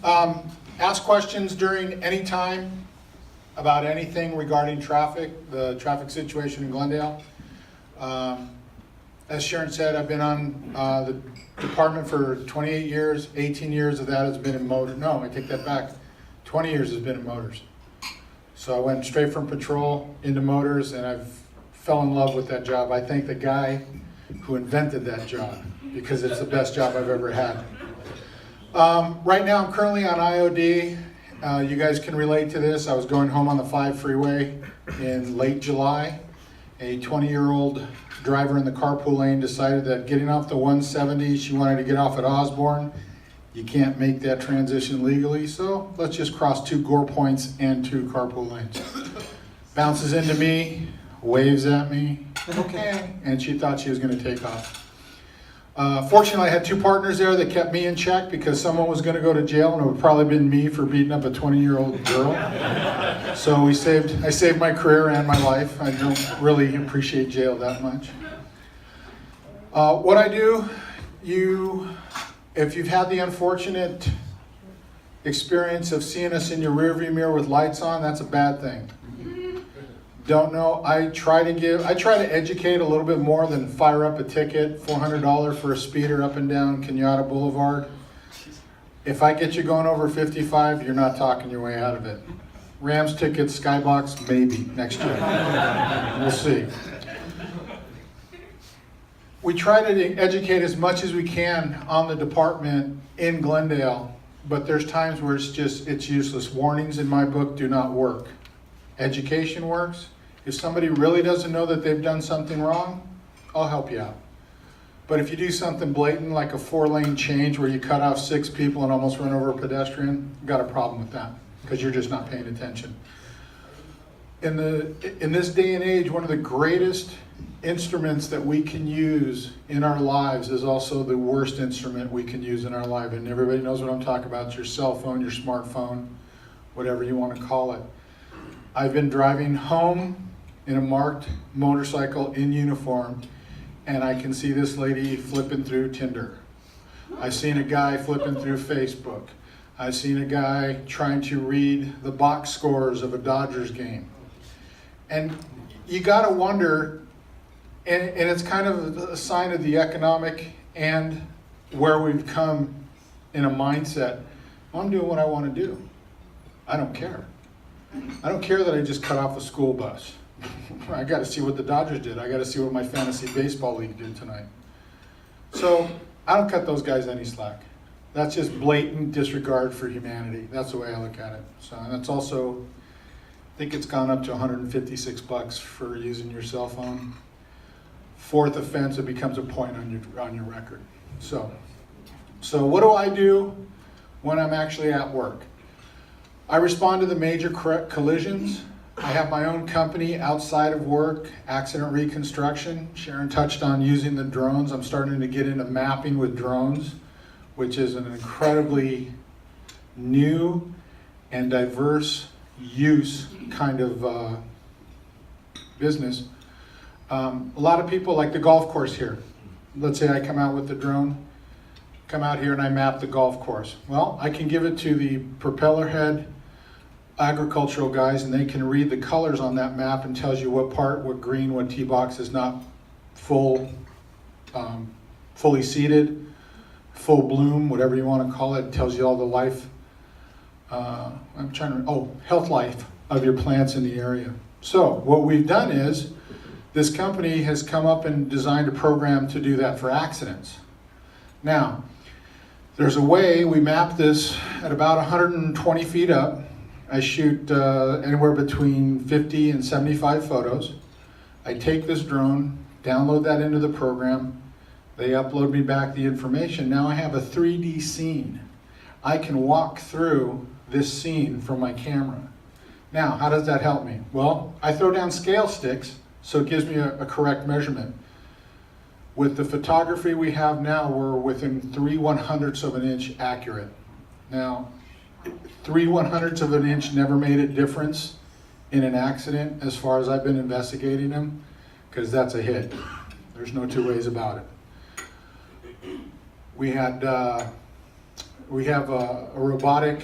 Ask questions during any time about anything regarding traffic, the traffic situation in Glendale. As Sharon said, I've been on the department for 28 years. 18 years of that has been in motor. No, I take that back. 20 years has been in motors. So I went straight from patrol into motors, and I've fell in love with that job. I thank the guy who invented that job because it's the best job I've ever had. Right now I'm currently on IOD. You guys can relate to this. I was going home on the 5 freeway in late July. A 20-year-old driver in the carpool lane decided that getting off the 170, she wanted to get off at Osborne. You can't make that transition legally, so let's just cross 2 gore points and 2 carpool lanes. Bounces into me, waves at me, okay, and she thought she was going to take off. Fortunately, I had 2 partners there that kept me in check because someone was going to go to jail, and it would probably been me for beating up a 20-year-old girl. So I saved my career and my life. I don't really appreciate jail that much. What I do, if you've had the unfortunate experience of seeing us in your rearview mirror with lights on, that's a bad thing. Don't know. I try to educate a little bit more than fire up a ticket, $400 for a speeder up and down Kenyatta Boulevard. If I get you going over 55, you're not talking your way out of it. Rams tickets, Skybox, maybe next year. We'll see. We try to educate as much as we can on the department in Glendale, but there's times where it's useless. Warnings in my book do not work. Education works. If somebody really doesn't know that they've done something wrong, I'll help you out. But if you do something blatant like a 4-lane change where you cut off 6 people and almost run over a pedestrian, you've got a problem with that because you're just not paying attention. In this day and age, one of the greatest instruments that we can use in our lives is also the worst instrument we can use in our life. And everybody knows what I'm talking about. It's your cell phone, your smartphone, whatever you want to call it. I've been driving home in a marked motorcycle in uniform, and I can see this lady flipping through Tinder. I've seen a guy flipping through Facebook. I've seen a guy trying to read the box scores of a Dodgers game. And you gotta wonder, and it's kind of a sign of the economic and where we've come in a mindset. Well, I'm doing what I want to do. I don't care. I don't care that I just cut off a school bus. I got to see what the Dodgers did. I got to see what my fantasy baseball league did tonight. So I don't cut those guys any slack. That's just blatant disregard for humanity. That's the way I look at it. So that's also, I think it's gone up to $156 for using your cell phone. 4th offense, it becomes a point on your record. So what do I do when I'm actually at work? I respond to the major collisions. I have my own company outside of work, accident reconstruction. Sharon touched on using the drones. I'm starting to get into mapping with drones, which is an incredibly new and diverse use kind of business. A lot of people like the golf course here. Let's say I come out with the drone, come out here and I map the golf course. Well, I can give it to the propeller head agricultural guys, and they can read the colors on that map and tells you what part, what green, what tee box is not fully seeded, full bloom, whatever you want to call it. It tells you all the life, health life of your plants in the area. So what we've done is, this company has come up and designed a program to do that for accidents. Now, there's a way we map this at about 120 feet up. I shoot anywhere between 50 and 75 photos. I take this drone, download that into the program. They upload me back the information. Now I have a 3D scene. I can walk through this scene from my camera. Now, how does that help me? Well, I throw down scale sticks, so it gives me a correct measurement. With the photography we have now, we're within 3/100ths of an inch accurate. Now, 3/100ths of an inch never made a difference in an accident as far as I've been investigating them, because that's a hit. There's no 2 ways about it. We had we have a robotic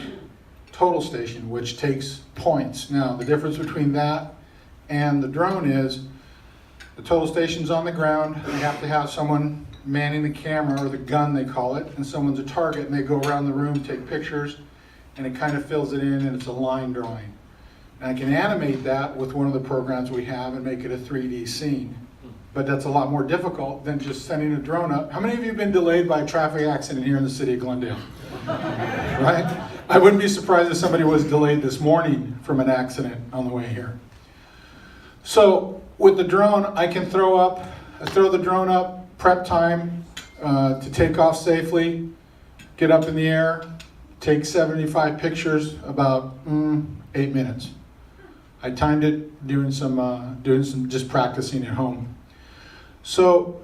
total station, which takes points. Now, the difference between that and the drone is the total station's on the ground. They have to have someone manning the camera, or the gun they call it, and someone's a target, and they go around the room, take pictures, and it kind of fills it in, and it's a line drawing. And I can animate that with one of the programs we have and make it a 3D scene. But that's a lot more difficult than just sending a drone up. How many of you have been delayed by a traffic accident here in the city of Glendale? Right? I wouldn't be surprised if somebody was delayed this morning from an accident on the way here. So with the drone, I can throw the drone up, prep time to take off safely, get up in the air, take 75 pictures, about 8 minutes. I timed it doing some just practicing at home. So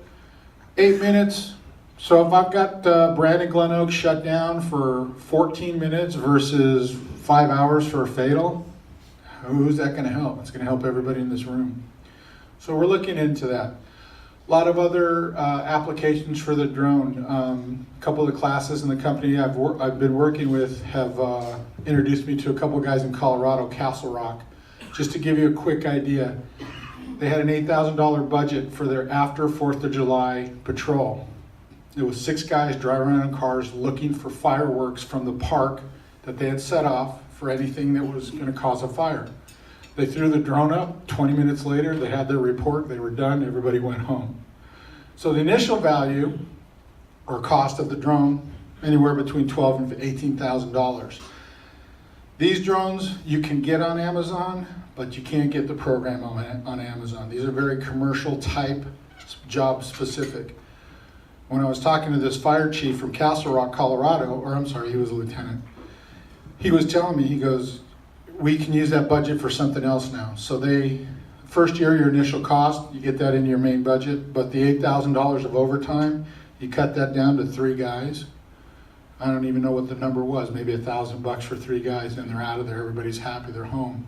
8 minutes. So if I've got Brandon Glen Oaks shut down for 14 minutes versus 5 hours for a fatal, who's that going to help? It's going to help everybody in this room. So we're looking into that. A lot of other applications for the drone. A couple of the classes in the company I've been working with have introduced me to a couple of guys in Colorado, Castle Rock. Just to give you a quick idea, they had an $8,000 budget for their after 4th of July patrol. It was 6 guys driving around in cars looking for fireworks from the park that they had set off for anything that was going to cause a fire. They threw the drone up. 20 minutes later, they had their report. They were done. Everybody went home. So the initial value or cost of the drone, anywhere between $12,000 and $18,000. These drones you can get on Amazon, but you can't get the program on Amazon. These are very commercial type, job specific. When I was talking to this fire chief from Castle Rock, Colorado, or I'm sorry, he was a lieutenant, he was telling me, he goes, we can use that budget for something else now. So first year, your initial cost, you get that into your main budget, but the $8,000 of overtime, you cut that down to 3 guys. I don't even know what the number was, maybe $1,000 for 3 guys, and they're out of there, everybody's happy, they're home.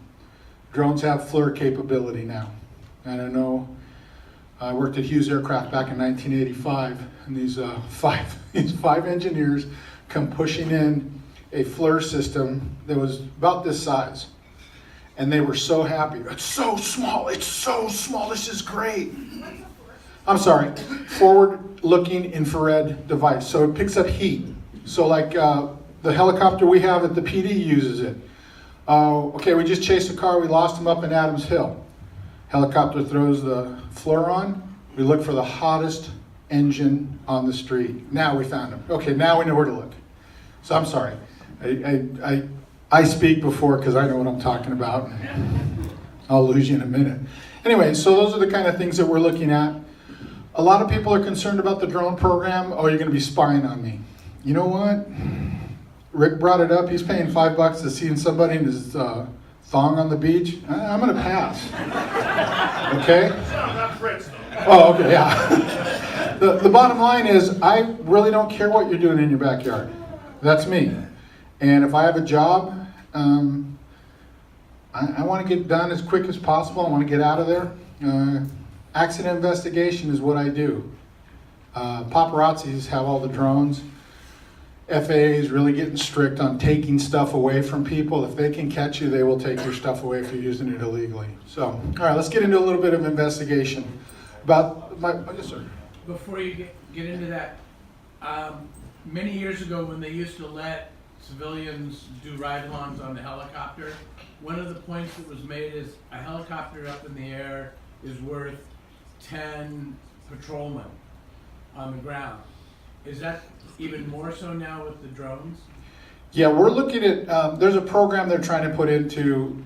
Drones have FLIR capability now. And I know I worked at Hughes Aircraft back in 1985, and these five engineers come pushing in a FLIR system that was about this size. And they were so happy. It's so small, this is great. I'm sorry, forward-looking infrared device. So it picks up heat. So like the helicopter we have at the PD uses it. Okay, we just chased a car, we lost him up in Adams Hill. Helicopter throws the FLIR on, we look for the hottest engine on the street. Now we found him. Okay, now we know where to look. So I'm sorry, I speak before because I know what I'm talking about. I'll lose you in a minute. Anyway, so those are the kind of things that we're looking at. A lot of people are concerned about the drone program. Oh, you're going to be spying on me. You know what? Rick brought it up. He's paying $5 to see somebody in his thong on the beach. I'm going to pass. Okay? Oh, okay, yeah. The bottom line is I really don't care what you're doing in your backyard. That's me. And if I have a job, I want to get done as quick as possible. I want to get out of there. Accident investigation is what I do. Paparazzis have all the drones. FAA is really getting strict on taking stuff away from people. If they can catch you, they will take your stuff away if you're using it illegally. So, all right, let's get into a little bit of investigation. Yes, sir. Before you get into that, many years ago when they used to let civilians do ride-alongs on the helicopter, one of the points that was made is a helicopter up in the air is worth 10 patrolmen on the ground. Is that even more so now with the drones? Yeah, we're looking at, there's a program they're trying to put into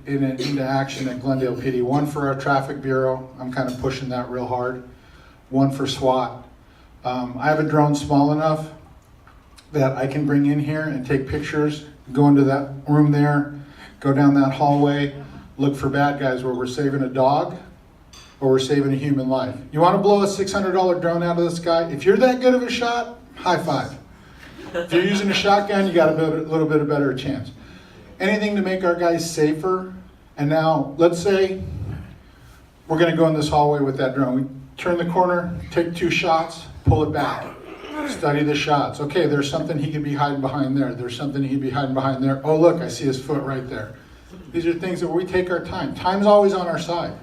action at Glendale PD. One for our traffic bureau, I'm kind of pushing that real hard. One for SWAT. I have a drone small enough that I can bring in here and take pictures, go into that room there, go down that hallway, look for bad guys where we're saving a dog or we're saving a human life. You want to blow a $600 drone out of the sky? If you're that good of a shot, high five. If you're using a shotgun, you got a little bit of better chance. Anything to make our guys safer. And now, let's say we're going to go in this hallway with that drone. We turn the corner, take 2 shots, pull it back. Study the shots. Okay, there's something he could be hiding behind there. There's something he could be hiding behind there. Oh, look, I see his foot right there. These are things that we take our time. Time's always on our side.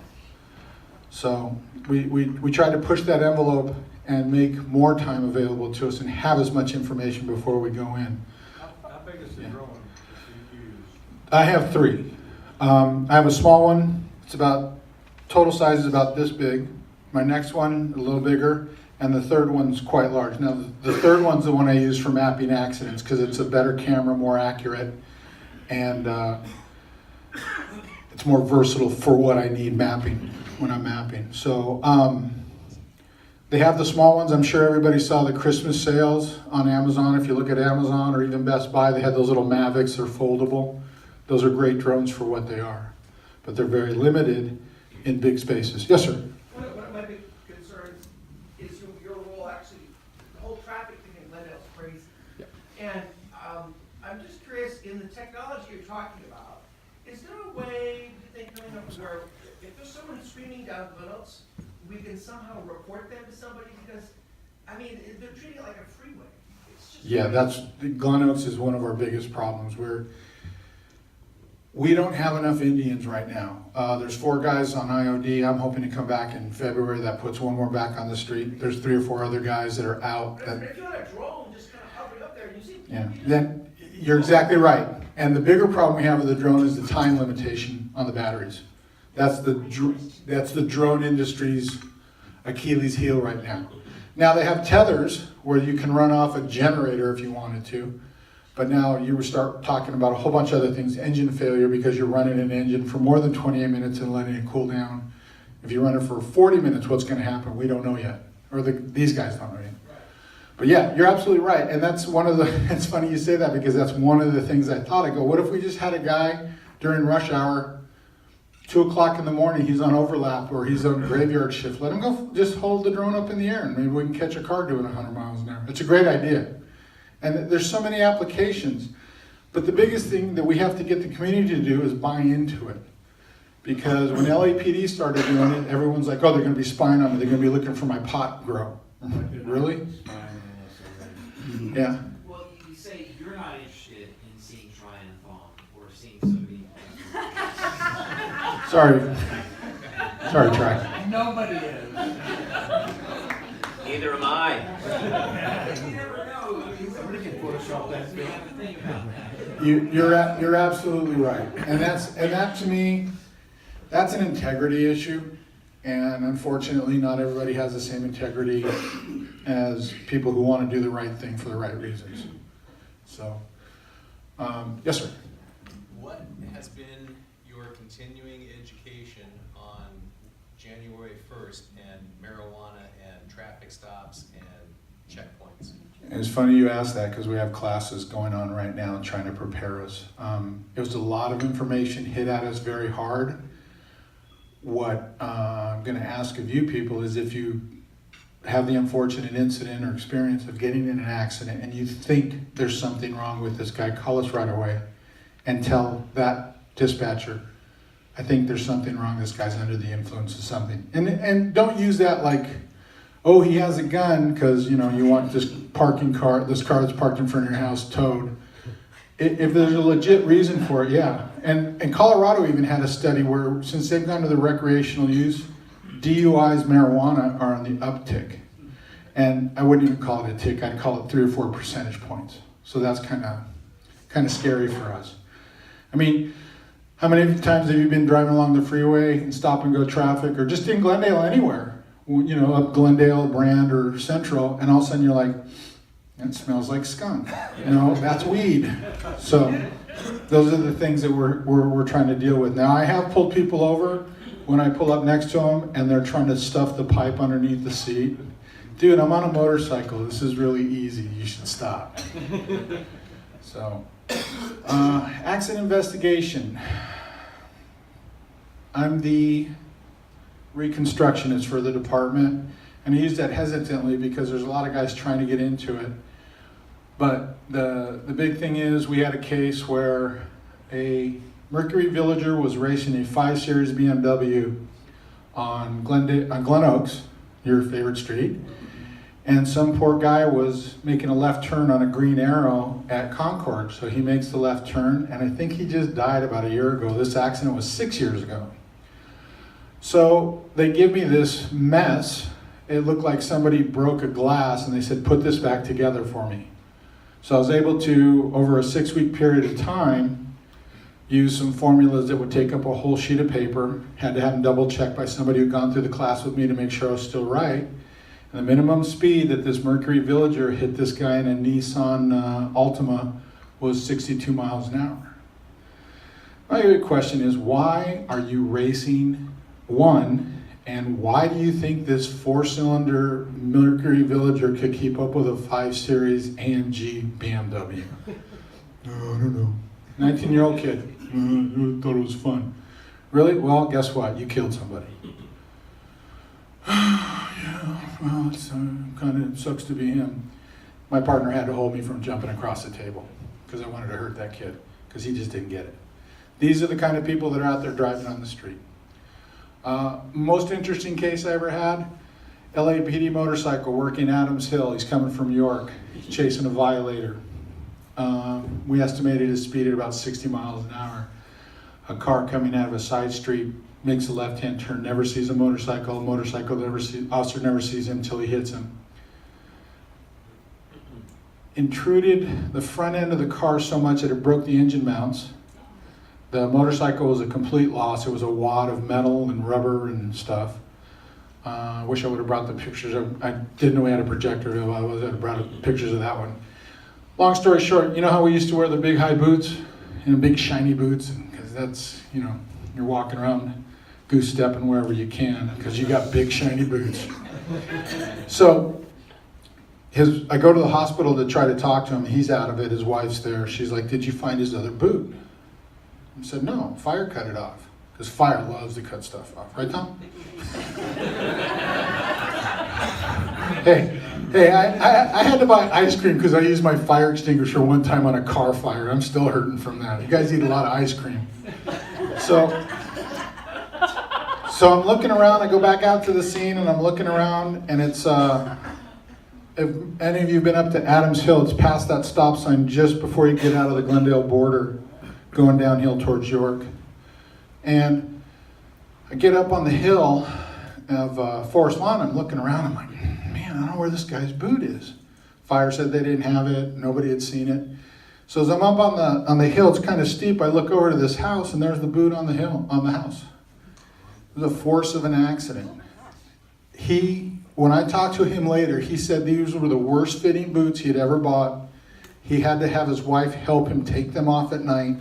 So we try to push that envelope and make more time available to us and have as much information before we go in. How big is the drone that you use? I have 3. I have a small one. It's total size is about this big. My next one, a little bigger. And the third one's quite large. Now, the third one's the one I use for mapping accidents because it's a better camera, more accurate, and it's more versatile for what I need mapping when I'm mapping. So they have the small ones. I'm sure everybody saw the Christmas sales on Amazon. If you look at Amazon or even Best Buy, they had those little Mavics. They're foldable. Those are great drones for what they are, but they're very limited in big spaces. Yes, sir. One of my big concerns is your role actually, the whole traffic thing in Glendale is crazy. Yep. And I'm just curious, in the technology you're talking about, is there a way, do you think, coming up where if there's someone screaming down Glendale's, we can somehow report them to somebody? Because, I mean, they're treating it like a freeway. It's just Yeah, Glen Oaks is one of our biggest problems. We don't have enough Indians right now. There's 4 guys on IOD. I'm hoping to come back in February. That puts 1 more back on the street. There's 3 or 4 other guys that are out. But if you had a drone just kind of hovering up there and you see people. Yeah, then you're exactly right. And the bigger problem we have with the drone is the time limitation on the batteries. That's the drone industry's Achilles heel right now. Now they have tethers where you can run off a generator if you wanted to. But now you would start talking about a whole bunch of other things, engine failure because you're running an engine for more than 28 minutes and letting it cool down. If you run it for 40 minutes, what's going to happen? We don't know yet. Or these guys don't know yet. But yeah, you're absolutely right. And that's one of the, it's funny you say that because that's one of the things I thought. I go, what if we just had a guy during rush hour, 2 o'clock in the morning, he's on overlap or he's on graveyard shift. Let him go, just hold the drone up in the air and maybe we can catch a car doing 100 miles an hour. It's a great idea. And there's so many applications. But the biggest thing that we have to get the community to do is buy into it. Because when LAPD started doing it, everyone's like, oh, they're going to be spying on me. They're going to be looking for my pot grow. Really? Yeah. Well, you say you're not interested in seeing Tryon Thong or seeing somebody. Sorry, Tri. Nobody is. Neither am I. You never know. Somebody can Photoshop that We film. have to think about that. You're absolutely right. And that to me, that's an integrity issue. And unfortunately, not everybody has the same integrity as people who want to do the right thing for the right reasons. So, yes, sir. What has been your continuing education on January 1st and marijuana and traffic stops and checkpoints? And it's funny you ask that because we have classes going on right now trying to prepare us. It was a lot of information hit at us very hard. What I'm going to ask of you people is if you have the unfortunate incident or experience of getting in an accident and you think there's something wrong with this guy, call us right away and tell that dispatcher, I think there's something wrong, this guy's under the influence of something. And don't use that like, oh, he has a gun because, you want this car that's parked in front of your house towed. If there's a legit reason for it, yeah. And Colorado even had a study where since they've gone to the recreational use, DUIs, marijuana are on the uptick. And I wouldn't even call it a tick, I'd call it 3 or 4 percentage points. So that's kind of scary for us. I mean, how many times have you been driving along the freeway and stop and go traffic or just in Glendale anywhere? Up Glendale, Brand, or Central, and all of a sudden you're like, it smells like skunk. That's weed. So those are the things that we're trying to deal with. Now I have pulled people over when I pull up next to them and they're trying to stuff the pipe underneath the seat. Dude, I'm on a motorcycle. This is really easy. You should stop. So, accident investigation. I'm the reconstructionist for the department, and I use that hesitantly because there's a lot of guys trying to get into it. But the big thing is we had a case where a Mercury Villager was racing a 5 Series BMW on Glen Oaks, your favorite street, And some poor guy was making a left turn on a green arrow at Concord. So he makes the left turn, and I think he just died about a year ago. This accident was 6 years ago. So they give me this mess. It looked like somebody broke a glass, and they said, put this back together for me. So I was able to, over a 6-week period of time, use some formulas that would take up a whole sheet of paper. Had to have them double checked by somebody who'd gone through the class with me to make sure I was still right. And the minimum speed that this Mercury Villager hit this guy in a Nissan Altima was 62 miles an hour. My big question is, why are you racing one, and why do you think this 4-cylinder Mercury Villager could keep up with a 5 Series AMG BMW? I don't know. 19-year-old kid. Thought it was fun. Really? Well, guess what? You killed somebody. Yeah, well, it's kind of sucks to be him. My partner had to hold me from jumping across the table because I wanted to hurt that kid because he just didn't get it. These are the kind of people that are out there driving on the street. Most interesting case I ever had, LAPD motorcycle working Adams Hill. He's coming from York. He's chasing a violator. We estimated his speed at about 60 miles an hour. A car coming out of a side street makes a left-hand turn, never sees a motorcycle. Officer never sees him until he hits him. Intruded the front end of the car so much that it broke the engine mounts. The motorcycle was a complete loss. It was a wad of metal and rubber and stuff. I wish I would have brought the pictures. I didn't know we had a projector. I would have brought pictures of that one. Long story short, you know how we used to wear the big high boots and big shiny boots? Because that's, you know, you're walking around goose stepping wherever you can because you got big shiny boots. So I go to the hospital to try to talk to him. He's out of it. His wife's there. She's like, did you find his other boot? I said, no, fire cut it off. Because fire loves to cut stuff off. Right, Tom? Hey, I had to buy ice cream because I used my fire extinguisher one time on a car fire. I'm still hurting from that. You guys eat a lot of ice cream. So I'm looking around. I go back out to the scene, and I'm looking around, and it's, if any of you have been up to Adams Hill, it's past that stop sign just before you get out of the Glendale border, going downhill towards York. And I get up on the hill of Forest Lawn. I'm looking around. I'm like, man, I don't know where this guy's boot is. Fire said they didn't have it. Nobody had seen it. So as I'm up on the hill, it's kind of steep. I look over to this house, and there's the boot on the hill, on the house. It was the force of an accident. When I talked to him later, he said these were the worst fitting boots he had ever bought. He had to have his wife help him take them off at night.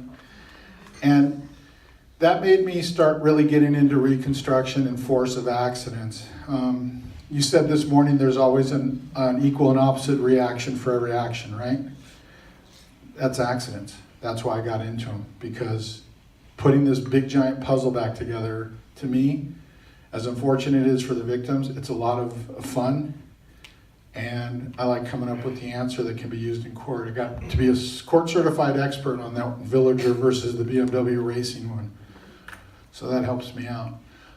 And that made me start really getting into reconstruction and force of accidents. You said this morning there's always an equal and opposite reaction for every action, right? That's accidents. That's why I got into them, because putting this big giant puzzle back together, to me, as unfortunate it is for the victims, it's a lot of fun. And I like coming up with the answer that can be used in court. I got to be a court-certified expert on that Villager versus the BMW racing one. So that helps me out.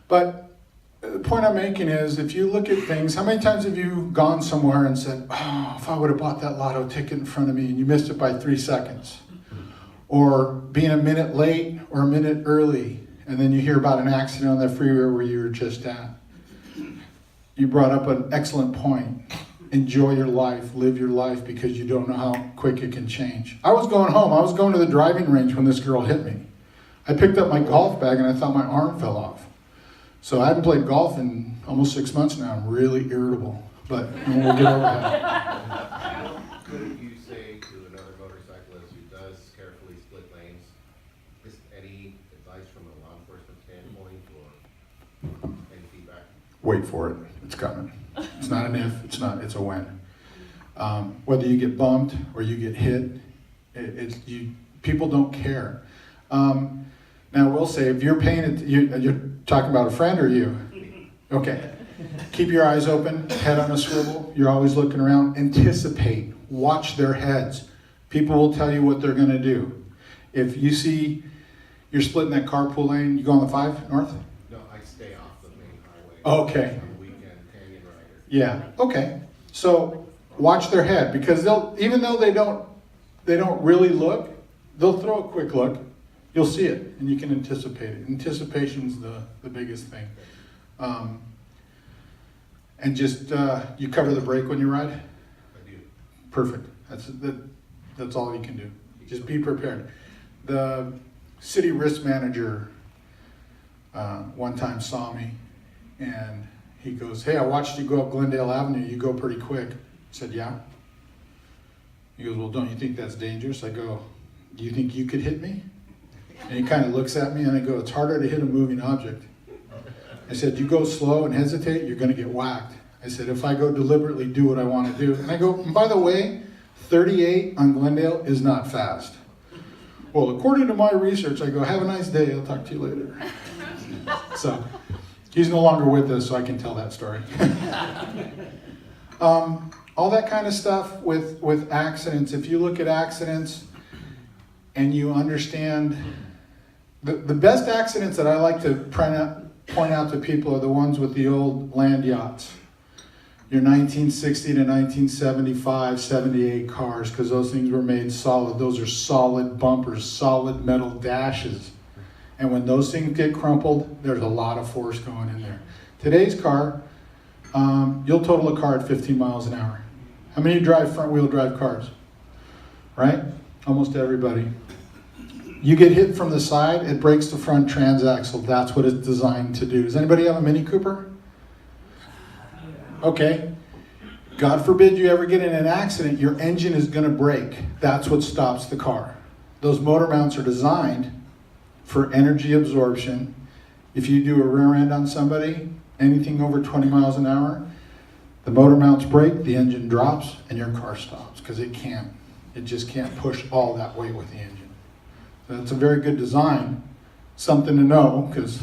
But the point I'm making is, if you look at things, how many times have you gone somewhere and said, oh, if I would have bought that lotto ticket in front of me, and you missed it by 3 seconds? Or being a minute late or a minute early, and then you hear about an accident on the freeway where you were just at. You brought up an excellent point. Enjoy your life, live your life, because you don't know how quick it can change. I was going home. I was going to the driving range when this girl hit me. I picked up my golf bag and I thought my arm fell off. So I haven't played golf in almost 6 months now. I'm really irritable, but we'll get over that. Could you say to another motorcyclist who does carefully split lanes, just any advice from a law enforcement standpoint or any feedback? Wait for it. It's coming. It's not an if, it's a when. Whether you get bumped or you get hit, people don't care. Now, we'll say, if you're paying it, you're talking about a friend or you? Okay. Keep your eyes open, head on a swivel. You're always looking around. Anticipate. Watch their heads. People will tell you what they're going to do. If you see you're splitting that carpool lane, you go on the 5 north? No, I stay off the main highway. Okay. I'm a weekend canyon rider. Yeah, okay. So watch their head, because they'll, even though they don't really look, they'll throw a quick look. You'll see it, and you can anticipate it. Anticipation's the biggest thing. And just, you cover the brake when you ride? I do. Perfect. That's all you can do. Just be prepared. The city risk manager one time saw me, and he goes, "Hey, I watched you go up Glendale Avenue. You go pretty quick." I said, "Yeah." He goes, "Well, don't you think that's dangerous?" I go, "Do you think you could hit me?" And he kind of looks at me, and I go, "It's harder to hit a moving object." I said, "You go slow and hesitate, you're going to get whacked." I said, "If I go deliberately do what I want to do." And I go, "And by the way, 38 on Glendale is not fast." "Well, according to my research," I go, "Have a nice day. I'll talk to you later." So he's no longer with us, so I can tell that story. All that kind of stuff with accidents. If you look at accidents and you understand, the best accidents that I like to point out to people are the ones with the old land yachts. Your 1960 to 1975, 78 cars, because those things were made solid. Those are solid bumpers, solid metal dashes. And when those things get crumpled, there's a lot of force going in there. Today's car, you'll total a car at 15 miles an hour. How many drive front wheel drive cars? Right? Almost everybody. You get hit from the side, it breaks the front transaxle. That's what it's designed to do. Does anybody have a Mini Cooper? Okay. God forbid you ever get in an accident, your engine is going to break. That's what stops the car. Those motor mounts are designed for energy absorption. If you do a rear end on somebody, anything over 20 miles an hour, the motor mounts break, the engine drops, and your car stops, because it can't. It just can't push all that weight with the engine. So it's a very good design. Something to know, because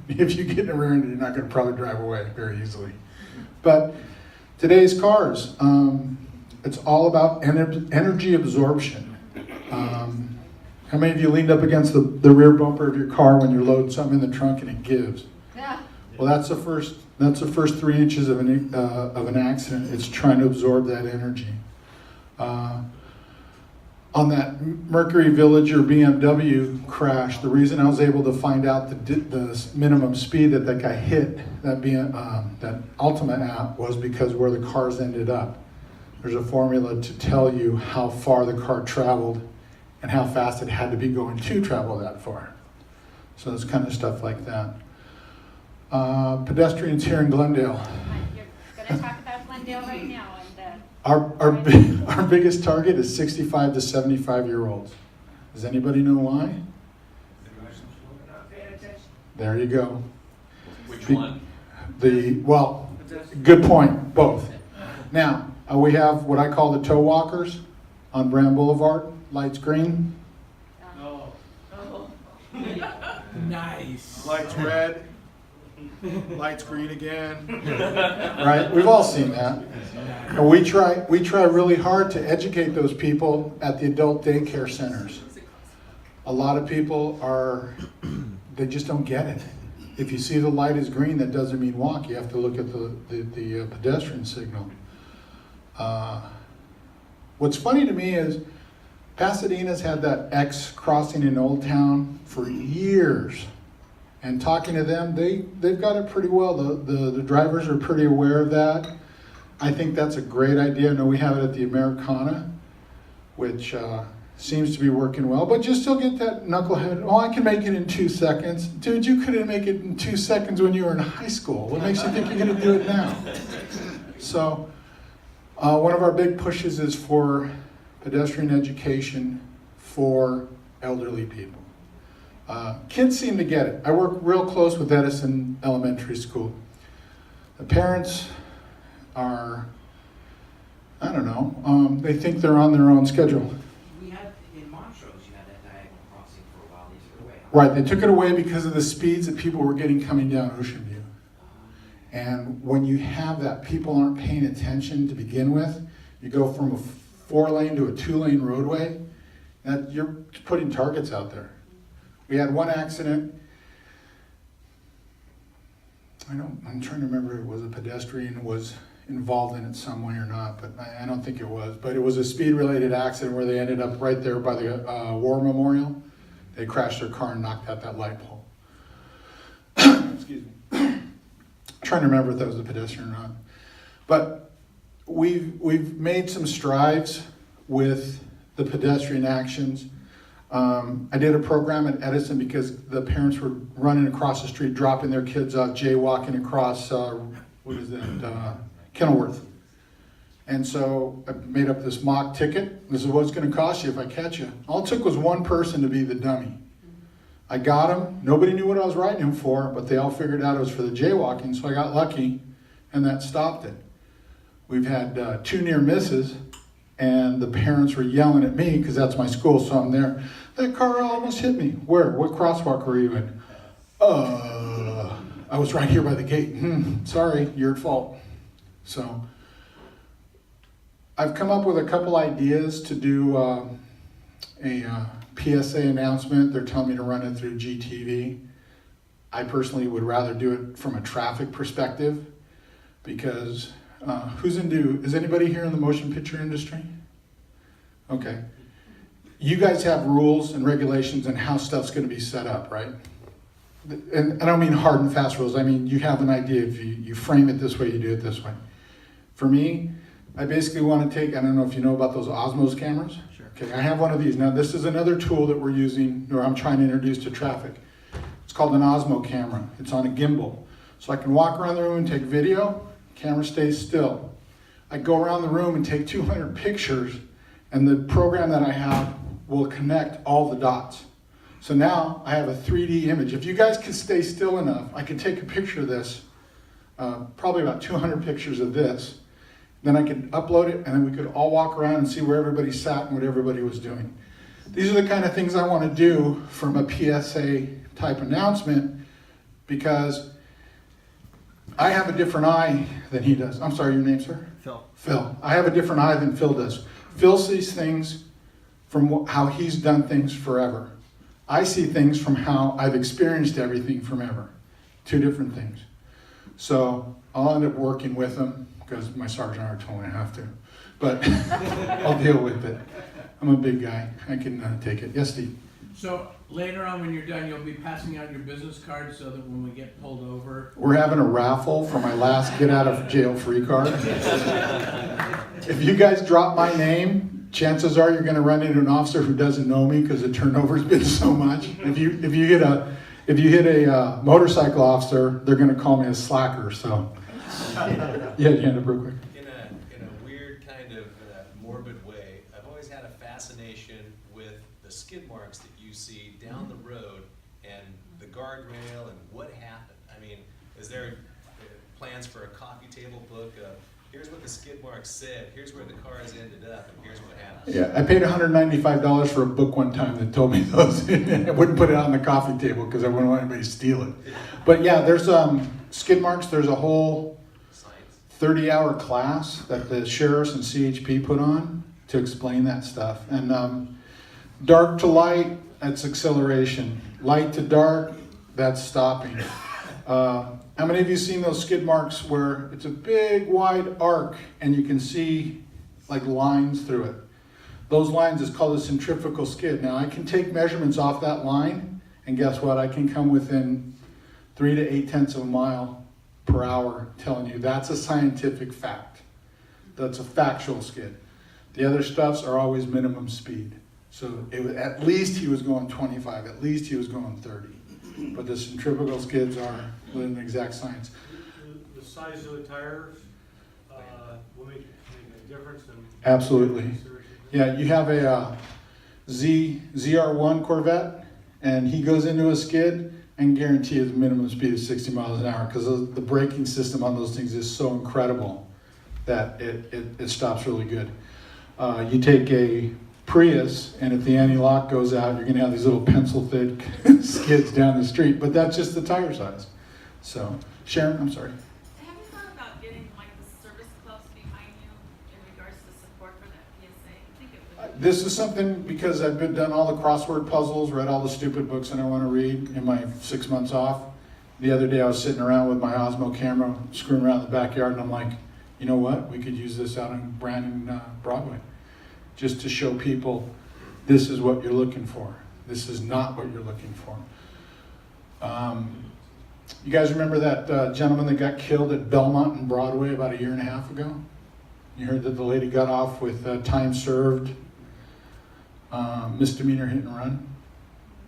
if you get in a rear end, you're not going to probably drive away very easily. But today's cars, it's all about energy absorption. How many of you leaned up against the rear bumper of your car when you're loading something in the trunk and it gives? Yeah. Well, that's the first 3 inches of an accident. It's trying to absorb that energy. On that Mercury Village or BMW crash, the reason I was able to find out the minimum speed that guy hit, that Ultima app, was because where the cars ended up. There's a formula to tell you how far the car traveled and how fast it had to be going to travel that far. So it's kind of stuff like that. Pedestrians here in Glendale. You're going to talk about Glendale right now. Our biggest target is 65 to 75-year-olds. Does anybody know why? Not paying attention. There you go. Which one? Good point, both. Now, we have what I call the tow walkers on Brand Boulevard, lights green. Oh, Oh. nice. Lights red, lights green again. Right? We've all seen that. And we try really hard to educate those people at the adult daycare centers. A lot of people they just don't get it. If you see the light is green, that doesn't mean walk. You have to look at the pedestrian signal. What's funny to me is Pasadena's had that X crossing in Old Town for years. And talking to them, they've got it pretty well. The drivers are pretty aware of that. I think that's a great idea. I know we have it at the Americana, which seems to be working well. But you still get that knucklehead, "Oh, I can make it in 2 seconds." Dude, you couldn't make it in 2 seconds when you were in high school. What makes you think you're going to do it now? So one of our big pushes is for pedestrian education for elderly people. Kids seem to get it. I work real close with Edison Elementary School. The parents are, I don't know, they think they're on their own schedule. We had, in Montrose, you had that diagonal crossing for a while, they took it away. Right, they took it away because of the speeds that people were getting coming down Ocean View. And when you have that, people aren't paying attention to begin with. You go from a 4-lane to a 2-lane roadway, that you're putting targets out there. We had one accident. I'm trying to remember, it was a pedestrian, involved in it some way or not, but I don't think it was. But it was a speed-related accident where they ended up right there by the war memorial. They crashed their car and knocked out that light pole. Excuse me. Trying to remember if that was a pedestrian or not. But we've made some strides with the pedestrian actions. I did a program at Edison because the parents were running across the street, dropping their kids off, jaywalking across, Kenilworth. And so I made up this mock ticket. This is what it's going to cost you if I catch you. All it took was one person to be the dummy. I got him. Nobody knew what I was writing him for, but they all figured out it was for the jaywalking, so I got lucky, and that stopped it. We've had 2 near misses, and the parents were yelling at me because that's my school, so I'm there. That car almost hit me. Where? What crosswalk were you in? I was right here by the gate. Sorry, you're at fault. So I've come up with a couple ideas to do a PSA announcement. They're telling me to run it through GTV. I personally would rather do it from a traffic perspective because is anybody here in the motion picture industry? Okay. You guys have rules and regulations and how stuff's going to be set up, right? And I don't mean hard and fast rules. I mean, you have an idea. If you frame it this way, you do it this way. For me, I basically want to take, I don't know if you know about those Osmos cameras. Sure. Okay, I have one of these. Now, this is another tool that we're using, or I'm trying to introduce to traffic. It's called an Osmo camera. It's on a gimbal. So I can walk around the room and take video, camera stays still. I go around the room and take 200 pictures, and the program that I have will connect all the dots. So now I have a 3D image. If you guys can stay still enough, I can take a picture of this, probably about 200 pictures of this. Then I could upload it, and then we could all walk around and see where everybody sat and what everybody was doing. These are the kind of things I want to do from a PSA type announcement because I have a different eye than he does. I'm sorry, your name, sir? Phil. Phil. I have a different eye than Phil does. Phil sees things from how he's done things forever. I see things from how I've experienced everything from ever. 2 different things. So I'll end up working with him because my sergeant already told me I have to. But I'll deal with it. I'm a big guy. I can take it. Yes, Steve? So later on when you're done, you'll be passing out your business cards so that when we get pulled over. We're having a raffle for my last get out of jail free card. If you guys drop my name, chances are you're going to run into an officer who doesn't know me because the turnover's been so much. If you hit a motorcycle officer, they're going to call me a slacker. So yeah, you hand up real quick. In a weird kind of morbid way, I've always had a fascination with the skid marks that you see down the road and the guardrail and what happened. I mean, is there plans for a coffee table book of here's what the skid marks said, here's where the cars ended up, and here's what happened? Yeah, I paid $195 for a book one time that told me those. I wouldn't put it on the coffee table because I wouldn't want anybody to steal it. But yeah, there's skid marks. There's a whole 30-hour class that the sheriffs and CHP put on to explain that stuff. And dark to light, that's acceleration. Light to dark, that's stopping. How many of you seen those skid marks where it's a big wide arc and you can see like lines through it? Those lines is called a centrifugal skid. Now I can take measurements off that line and guess what? I can come within 3 to 8/10 of a mile per hour telling you that's a scientific fact. That's a factual skid. The other stuffs are always minimum speed. So at least he was going 25, at least he was going 30. But the centrifugal skids are an exact science. The size of the tires will make a difference in. Absolutely. Yeah, you have a ZR1 Corvette, and he goes into a skid and guarantee his minimum speed is 60 miles an hour because the braking system on those things is so incredible that it stops really good. You take a Prius, and if the anti-lock goes out, you're going to have these little pencil-thick skids down the street, but that's just the tire size. So, Sharon, I'm sorry. Have you thought about getting like the service clubs behind you in regards to support for that PSA? I think it would be. This is something because I've done all the crossword puzzles, read all the stupid books that I want to read in my 6 months off. The other day I was sitting around with my Osmo camera, screwing around in the backyard, and I'm like, you know what, we could use this out in Brandon, Broadway, just to show people this is what you're looking for. This is not what you're looking for. You guys remember that gentleman that got killed at Belmont and Broadway about 1.5 years ago? You heard that the lady got off with time served, misdemeanor hit and run.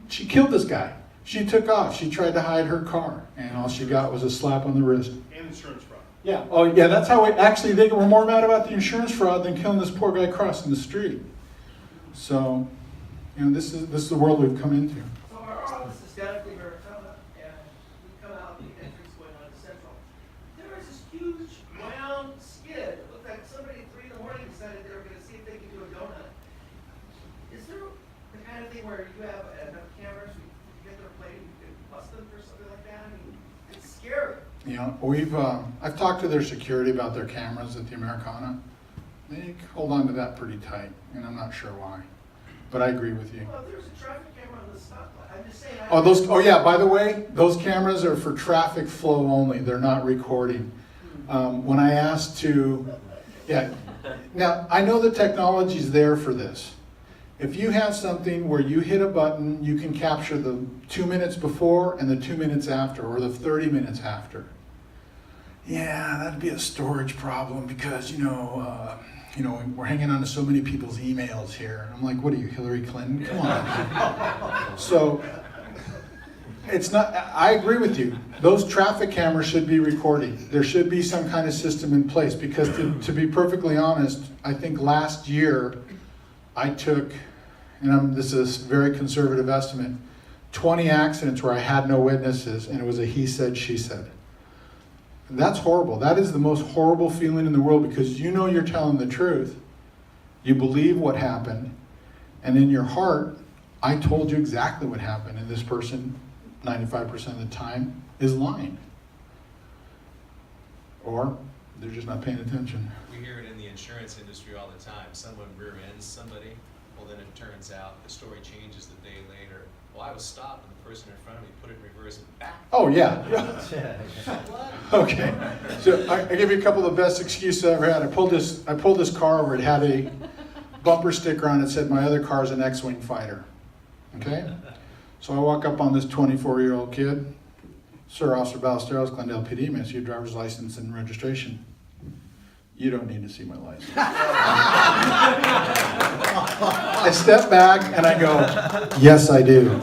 She killed this guy. She took off. She tried to hide her car, and all she got was a slap on the wrist. And insurance fraud. Yeah. Oh, yeah. That's how actually they were more mad about the insurance fraud than killing this poor guy crossing the street. So, this is the world we've come into. So our office is down at the Americana, and we come out the entrance going on to Central. There is this huge round skid. It looked like somebody at 3 a.m. decided they were gonna see if they could do a donut. Is there the kind of thing where you have enough cameras, you get their plate, you can bust them for something like that? I mean, it's scary. I've talked to their security about their cameras at the Americana. They hold on to that pretty tight, and I'm not sure why. But I agree with you. Well, there's a traffic camera on the stoplight. I'm just saying. Oh, yeah, by the way, those cameras are for traffic flow only. They're not recording. When I asked now I know the technology's there for this. If you have something where you hit a button, you can capture the 2 minutes before and the 2 minutes after, or the 30 minutes after. Yeah, that'd be a storage problem because, we're hanging on to so many people's emails here. I'm like, what are you, Hillary Clinton? Come on. So, it's not, I agree with you. Those traffic cameras should be recording. There should be some kind of system in place because to be perfectly honest, I think last year I took, and this is a very conservative estimate, 20 accidents where I had no witnesses and it was a he said, she said. That's horrible. That is the most horrible feeling in the world because you're telling the truth. You believe what happened, and in your heart, I told you exactly what happened, and this person, 95% of the time, is lying. Or they're just not paying attention. We hear it in the insurance industry all the time. Someone rear ends somebody, well then it turns out the story changes the day later. Well, I was stopped and the person in front of me put it in reverse and back. Oh, yeah. Okay. So I give you a couple of the best excuses I ever had. I pulled this car over. It had a bumper sticker on it that said, my other car is an X-Wing fighter. Okay? So I walk up on this 24-year-old kid. Sir, Officer Ballesteros, Glendale PD, may I see your driver's license and registration? You don't need to see my license. I step back and I go, yes, I do.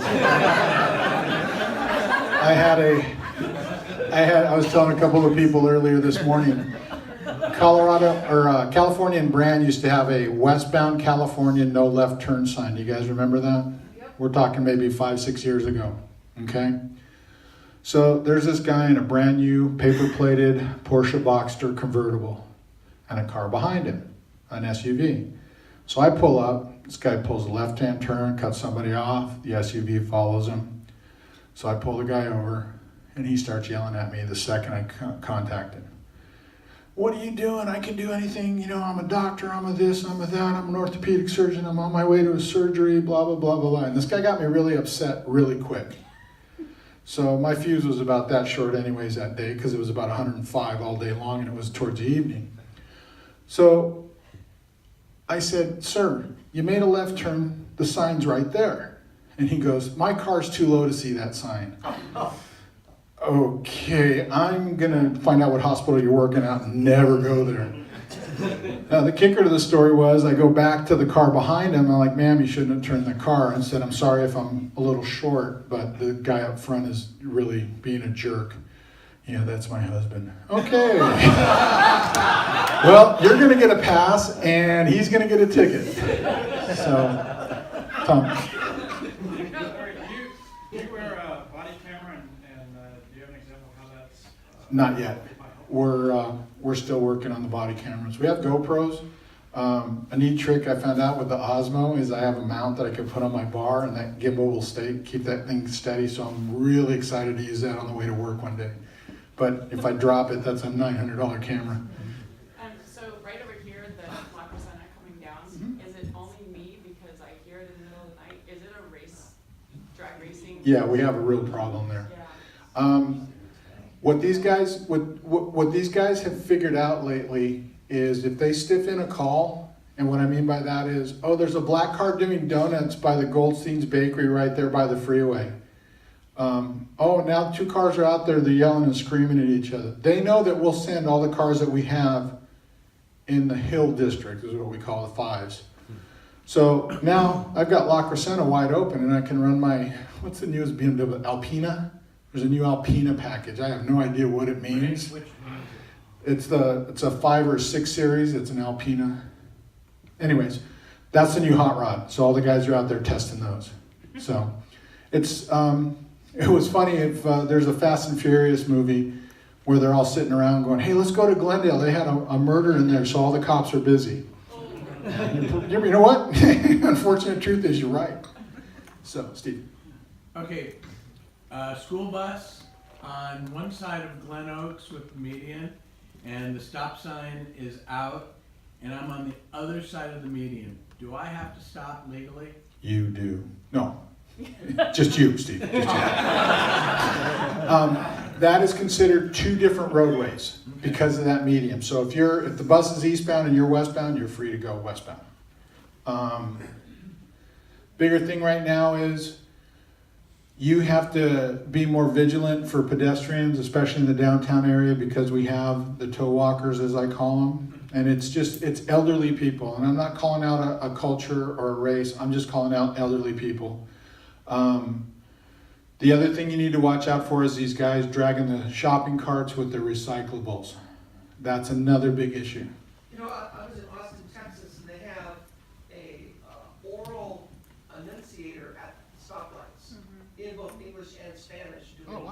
I was telling a couple of people earlier this morning, California and Brand used to have a westbound California no left turn sign. Do you guys remember that? Yep. We're talking maybe 5-6 years ago, okay? So there's this guy in a brand new paper-plated Porsche Boxster convertible and a car behind him, an SUV. So I pull up, this guy pulls a left-hand turn, cuts somebody off, the SUV follows him. So I pull the guy over, and he starts yelling at me the second I contact him. What are you doing? I can do anything. I'm a doctor, I'm a this, I'm a that, I'm an orthopedic surgeon, I'm on my way to a surgery, blah, blah, blah, blah, blah. And this guy got me really upset really quick. So my fuse was about that short anyways that day because it was about 105 all day long and it was towards the evening. So I said, sir, you made a left turn, the sign's right there. And he goes, my car's too low to see that sign. Okay, I'm gonna find out what hospital you're working at and never go there. Now the kicker to the story was I go back to the car behind him. I'm like, ma'am, you shouldn't have turned the car. And said, I'm sorry if I'm a little short, but the guy up front is really being a jerk. Yeah, that's my husband. Okay. Well, you're gonna get a pass and he's gonna get a ticket. So, Tom. Do you wear a body camera and do you have an example of how that's? Not yet. We're still working on the body cameras. We have GoPros. A neat trick I found out with the Osmo is I have a mount that I can put on my bar and that gimbal will keep that thing steady. So I'm really excited to use that on the way to work one day. But if I drop it, that's a $900 camera. So right over here, the Flacco Center coming down, is it only me because I hear it in the middle of the night? Is it a drag racing? Yeah, we have a real problem there. Yeah. What these guys have figured out lately is if they stiff in a call, and what I mean by that is, oh, there's a black car doing donuts by the Goldstein's Bakery right there by the freeway. Oh, now 2 cars are out there, they're yelling and screaming at each other. They know that we'll send all the cars that we have in the Hill District, is what we call the 5s. So now I've got La Crescenta wide open and I can run my, what's the newest BMW? Alpina? There's a new Alpina package. I have no idea what it means. Which one It's a 5 or 6 series. It's an Alpina. Anyways, that's the new hot rod. So all the guys are out there testing those. So it's it was funny if there's a Fast and Furious movie where they're all sitting around going, hey, let's go to Glendale. They had a murder in there, so all the cops are busy. You know what? Unfortunate truth is you're right. So, Steve. Okay, school bus on one side of Glen Oaks with the median, and the stop sign is out, and I'm on the other side of the median. Do I have to stop legally? You do. No. Just you, Steve. Just you. That is considered 2 different roadways because of that medium. So if the bus is eastbound and you're westbound, you're free to go westbound. Bigger thing right now is you have to be more vigilant for pedestrians, especially in the downtown area, because we have the tow walkers, as I call them. And it's elderly people. And I'm not calling out a culture or a race. I'm just calling out elderly people. The other thing you need to watch out for is these guys dragging the shopping carts with their recyclables. That's another big issue. You know, I was in Austin, Texas, and they have a oral enunciator at stoplights in both English and Spanish doing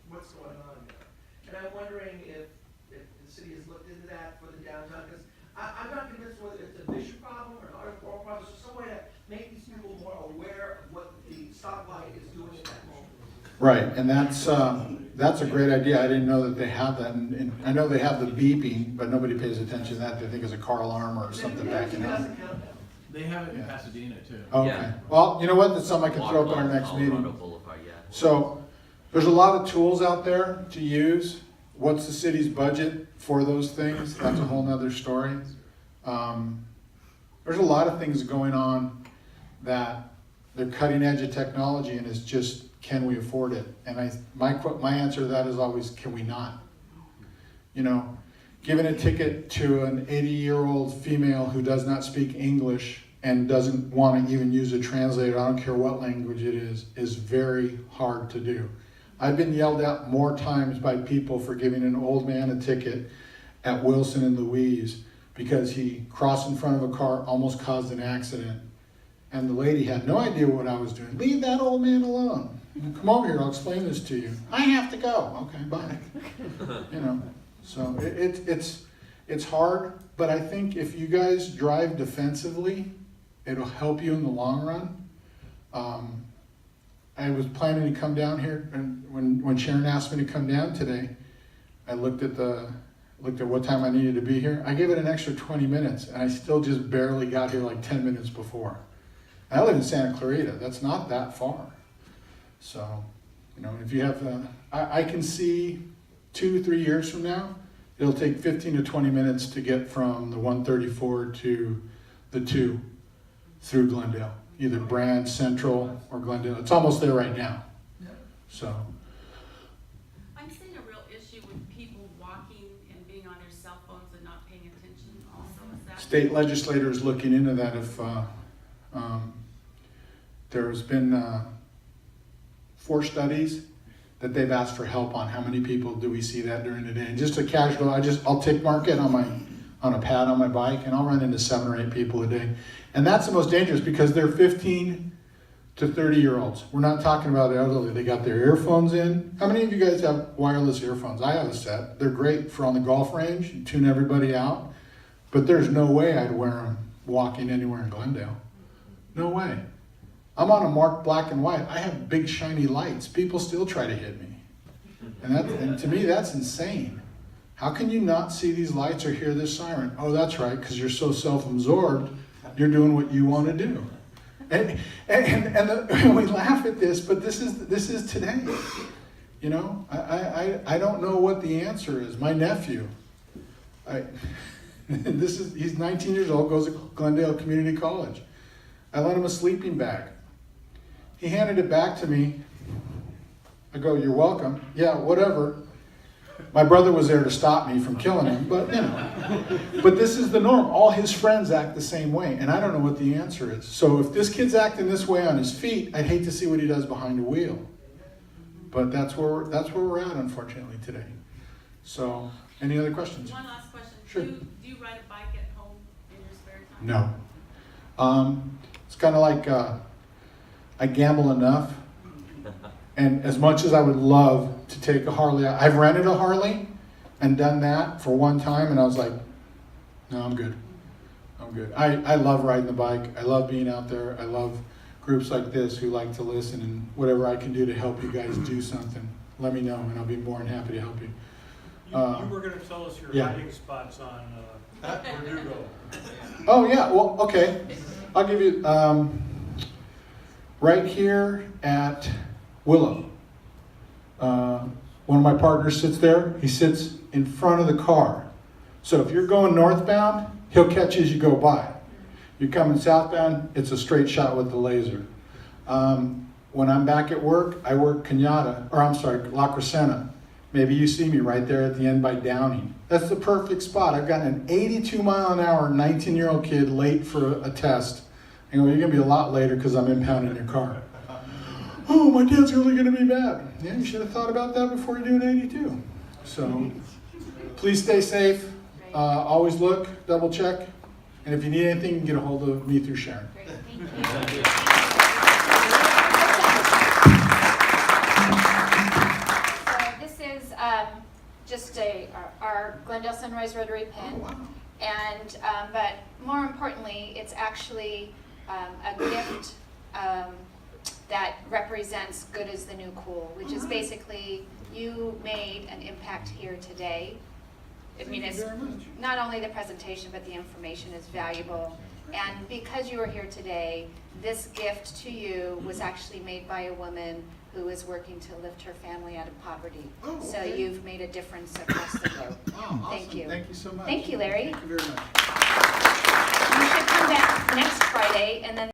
what's going on there. And I'm wondering if the city has looked into that for the downtown, because I'm not convinced whether it's a vision problem or an oral problem. There's some way to make these people more aware of what the stoplight is doing at that moment. Right, and that's a great idea. I didn't know that they have that. And I know they have the beeping, but nobody pays attention to that. They think it's a car alarm or something backing up. They have it in Pasadena too. Okay. Yeah. Well, you know what? That's something I can throw up in our next meeting. So there's a lot of tools out there to use. What's the city's budget for those things? That's a whole nother story. There's a lot of things going on that they're cutting edge of technology, and it's just, can we afford it? And my answer to that is always, can we not? You know, giving a ticket to an 80-year-old female who does not speak English and doesn't want to even use a translator, I don't care what language it is very hard to do. I've been yelled at more times by people for giving an old man a ticket at Wilson and Louise because he crossed in front of a car, almost caused an accident. And the lady had no idea what I was doing. Leave that old man alone. Come over here, I'll explain this to you. I have to go. Okay, bye. You know, so it's hard, but I think if you guys drive defensively, it'll help you in the long run. I was planning to come down here, and when Sharon asked me to come down today, I looked at what time I needed to be here. I gave it an extra 20 minutes, and I still just barely got here like 10 minutes before. I live in Santa Clarita. That's not that far. So, you know, if you have, I can see 2-3 years from now, it'll take 15 to 20 minutes to get from the 134 to the 2 through Glendale, either Brand, Central, or Glendale. It's almost there right now. So. I'm seeing a real issue with people walking and being on their cell phones and not paying attention also. Is that? State legislators looking into that. If there's been 4 studies that they've asked for help on how many people do we see that during the day. And just a casual, I'll tick mark it on a pad on my bike, and I'll run into 7 or 8 people a day. And that's the most dangerous because they're 15 to 30-year-olds. We're not talking about the elderly. They got their earphones in. How many of you guys have wireless earphones? I have a set. They're great for on the golf range. You tune everybody out. But there's no way I'd wear them walking anywhere in Glendale. No way. I'm on a marked black and white. I have big shiny lights. People still try to hit me. And to me, that's insane. How can you not see these lights or hear this siren? Oh, that's right, because you're so self-absorbed, you're doing what you want to do. And we laugh at this, but this is today. You know, I don't know what the answer is. My nephew, he's 19 years old, goes to Glendale Community College. I lent him a sleeping bag. He handed it back to me. I go, "You're welcome." "Yeah, whatever." My brother was there to stop me from killing him, but you know. But this is the norm. All his friends act the same way, and I don't know what the answer is. So if this kid's acting this way on his feet, I'd hate to see what he does behind the wheel. But that's where we're at, unfortunately, today. So, any other questions? One last question. Sure. Do you ride a bike at home in your spare time? No. It's kind of like I gamble enough. And as much as I would love to take a Harley, I've rented a Harley and done that for one time, and I was like, no, I'm good. I'm good. I love riding the bike. I love being out there. I love groups like this who like to listen, and whatever I can do to help you guys do something, let me know, and I'll be more than happy to help you. You were gonna tell us your Yeah. hiding spots on, Verdugo. Oh, yeah, well, okay. I'll give you, right here at Willow. One of my partners sits there. He sits in front of the car. So if you're going northbound, he'll catch you as you go by. You're coming southbound, it's a straight shot with the laser. When I'm back at work, I work La Crescenta. Maybe you see me right there at the end by Downing. That's the perfect spot. I've got an 82 mile an hour, 19-year-old kid late for a test. I go, "You're gonna be a lot later because I'm impounding your car." "Oh, my dad's really gonna be mad." Yeah, you should have thought about that before you do an 82. So, please stay safe. Always look, double check. And if you need anything, you can get a hold of me through Sharon. Great, thank you. So this is just our Glendale Sunrise Rotary pin. And, but more importantly, it's actually a gift that represents good is the new cool, which is basically you made an impact here today. I mean, it's not only the presentation, but the information is valuable. And because you are here today, this gift to you was actually made by a woman who is working to lift her family out of poverty. Oh, So okay. you've made a difference across the globe. Oh, Thank awesome. you. Thank you so much. Thank you, Larry. Thank you very much. You should come back next Friday, and then